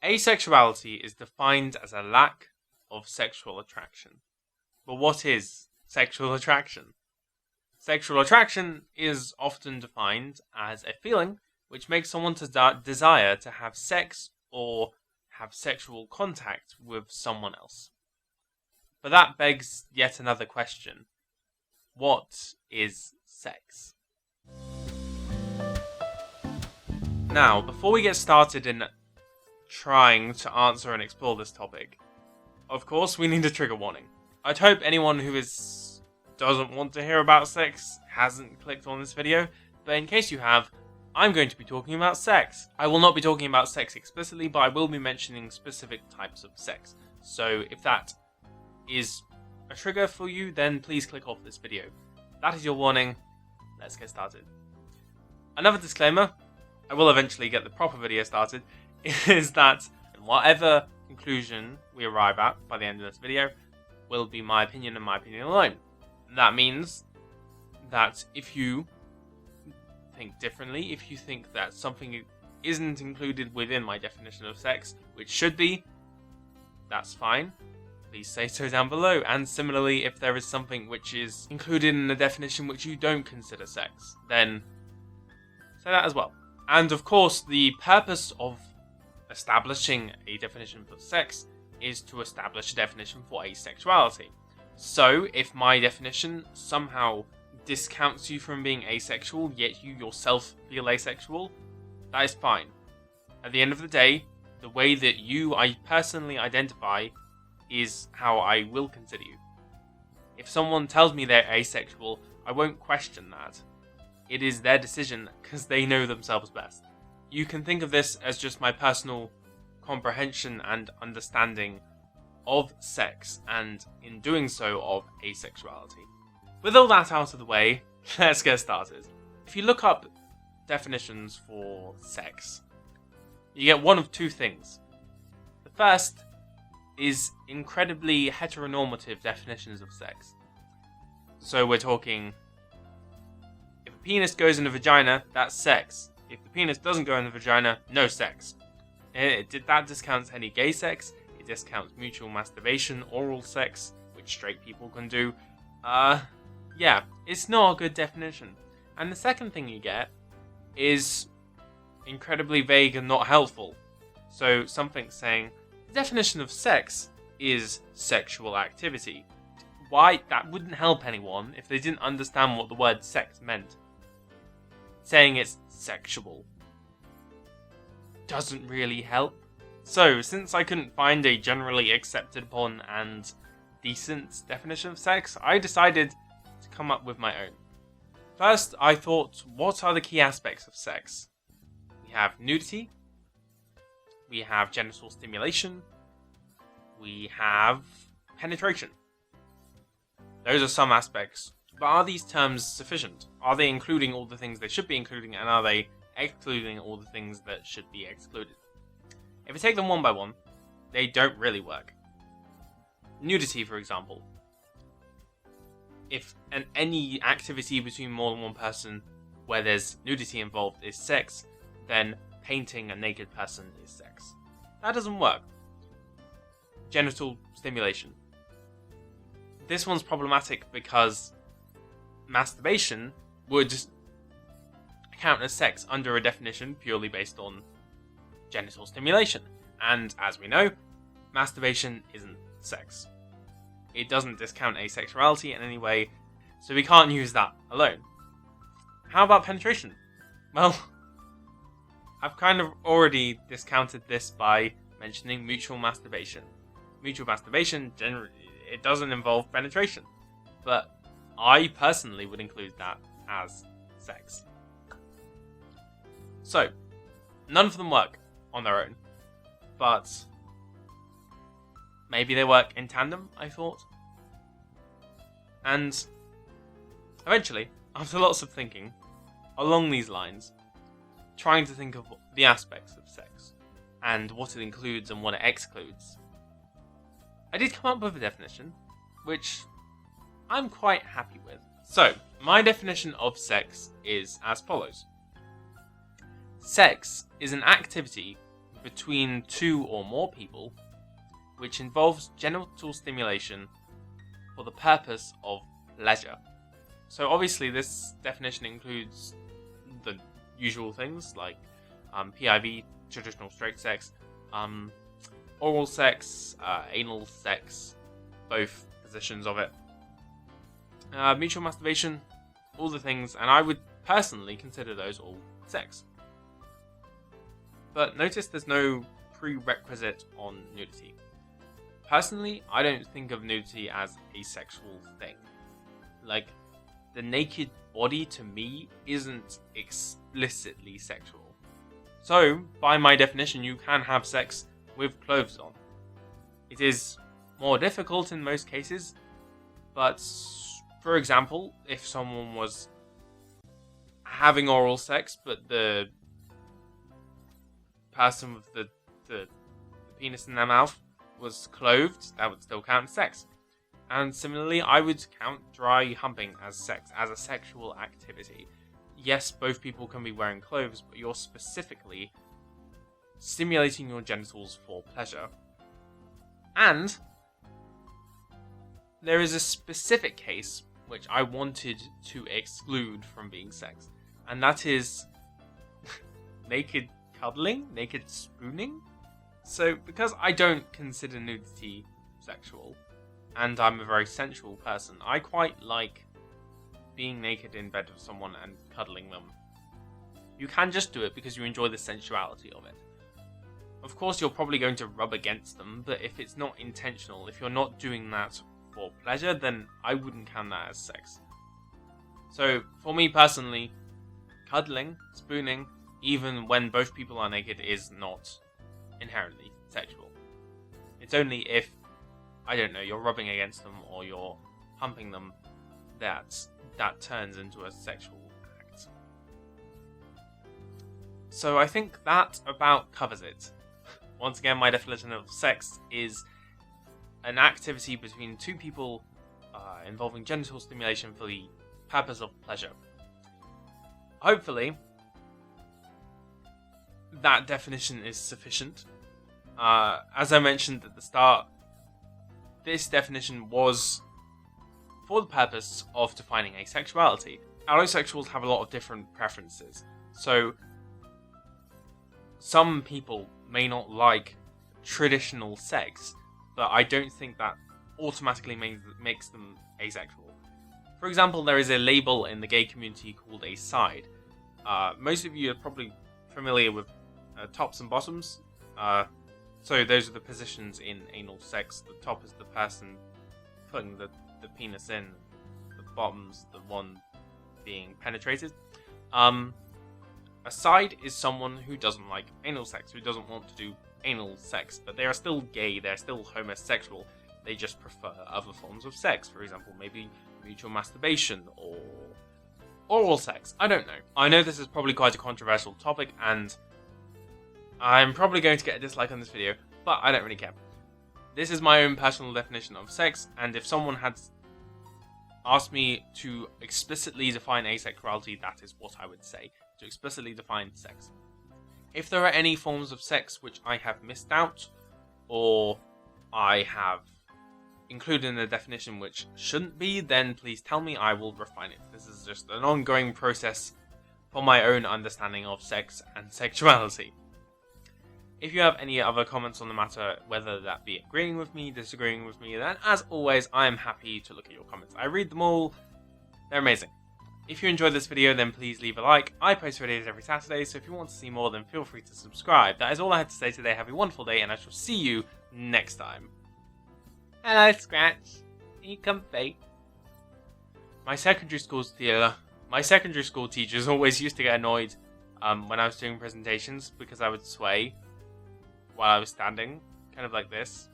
Asexuality is defined as a lack of sexual attraction. But what is sexual attraction? Sexual attraction is often defined as a feeling which makes someone to desire to have sex or have sexual contact with someone else. But that begs yet another question. What is sex? Now, before we get started in trying to answer and explore this topic, of course we need a trigger warning. I'd hope anyone who doesn't want to hear about sex hasn't clicked on this video, but in case you have, I'm going to be talking about sex. I will not be talking about sex explicitly, but I will be mentioning specific types of sex. So if that is a trigger for you, then please click off this video. That is your warning. Let's get started. Another disclaimer, I will eventually get the proper video started, is that whatever conclusion we arrive at by the end of this video will be my opinion and my opinion alone. That means that if you think differently, if you think that something isn't included within my definition of sex, which should be, that's fine. Please say so down below. And similarly, if there is something which is included in the definition which you don't consider sex, then say that as well. And of course, the purpose of establishing a definition for sex is to establish a definition for asexuality. So, if my definition somehow discounts you from being asexual, yet you yourself feel asexual, that is fine. At the end of the day, the way that I personally identify is how I will consider you. If someone tells me they're asexual, I won't question that. It is their decision because they know themselves best. You can think of this as just my personal comprehension and understanding of sex, and in doing so, of asexuality. With all that out of the way, let's get started. If you look up definitions for sex, you get one of two things. The first is incredibly heteronormative definitions of sex. So we're talking, if a penis goes in a vagina, that's sex. If the penis doesn't go in the vagina, no sex. That discounts any gay sex, it discounts mutual masturbation, oral sex, which straight people can do. Yeah, it's not a good definition. And the second thing you get is incredibly vague and not helpful. So something saying, the definition of sex is sexual activity. Why? That wouldn't help anyone if they didn't understand what the word sex meant. Saying it's sexual doesn't really help. So, since I couldn't find a generally accepted upon and decent definition of sex, I decided to come up with my own. First, I thought, what are the key aspects of sex? We have nudity, we have genital stimulation, we have penetration. Those are some aspects. But are these terms sufficient? Are they including all the things they should be including, and are they excluding all the things that should be excluded? If we take them one by one, they don't really work. Nudity, for example. If any activity between more than one person where there's nudity involved is sex, then painting a naked person is sex. That doesn't work. Genital stimulation. This one's problematic because masturbation would count as sex under a definition purely based on genital stimulation. And as we know, masturbation isn't sex. It doesn't discount asexuality in any way, so we can't use that alone. How about penetration? Well, I've kind of already discounted this by mentioning mutual masturbation. Mutual masturbation, generally, it doesn't involve penetration, but I personally would include that as sex. So, none of them work on their own, but maybe they work in tandem, I thought. And eventually, after lots of thinking along these lines, trying to think of the aspects of sex and what it includes and what it excludes, I did come up with a definition, which I'm quite happy with. So, my definition of sex is as follows. Sex is an activity between two or more people, which involves genital stimulation for the purpose of pleasure. So obviously this definition includes the usual things like PIV, traditional straight sex, oral sex, anal sex, both positions of it, mutual masturbation, all the things, and I would personally consider those all sex. But notice there's no prerequisite on nudity. Personally, I don't think of nudity as a sexual thing. Like, the naked body to me isn't explicitly sexual. So, by my definition, you can have sex with clothes on. It is more difficult in most cases, but for example, if someone was having oral sex, but the person with the penis in their mouth was clothed, that would still count as sex. And similarly, I would count dry humping as sex, as a sexual activity. Yes, both people can be wearing clothes, but you're specifically stimulating your genitals for pleasure. And there is a specific case which I wanted to exclude from being sex, and that is naked cuddling, naked spooning. So, because I don't consider nudity sexual, and I'm a very sensual person, I quite like being naked in bed with someone and cuddling them. You can just do it because you enjoy the sensuality of it. Of course, you're probably going to rub against them, but if it's not intentional, if you're not doing that for pleasure, then I wouldn't count that as sex. So, for me personally, cuddling, spooning, even when both people are naked, is not inherently sexual. It's only if, I don't know, you're rubbing against them or you're humping them that turns into a sexual act. So I think that about covers it. Once again, my definition of sex is an activity between two people involving genital stimulation for the purpose of pleasure. Hopefully, that definition is sufficient. As I mentioned at the start, this definition was for the purpose of defining asexuality. Asexuals have a lot of different preferences, so some people may not like traditional sex, but I don't think that automatically makes them asexual. For example, there is a label in the gay community called a side. Most of you are probably familiar with tops and bottoms. So those are the positions in anal sex. The top is the person putting the penis in. The bottom's the one being penetrated. A side is someone who doesn't like anal sex, who doesn't want to do anal sex, but they are still gay, they're still homosexual. They just prefer other forms of sex. For example, maybe mutual masturbation or oral sex. I don't know. I know this is probably quite a controversial topic, and I'm probably going to get a dislike on this video, but I don't really care. This is my own personal definition of sex, and if someone had asked me to explicitly define asexuality, that is what I would say. To explicitly define sex. If there are any forms of sex which I have missed out, or I have included in the definition which shouldn't be, then please tell me, I will refine it. This is just an ongoing process for my own understanding of sex and sexuality. If you have any other comments on the matter, whether that be agreeing with me, disagreeing with me, then as always, I am happy to look at your comments. I read them all. They're amazing. If you enjoyed this video, then please leave a like. I post videos every Saturday, so if you want to see more, then feel free to subscribe. That is all I had to say today. Have a wonderful day, and I shall see you next time. Hello, Scratch. Are you comfy? My secondary school teachers always used to get annoyed when I was doing presentations because I would sway while I was standing, kind of like this.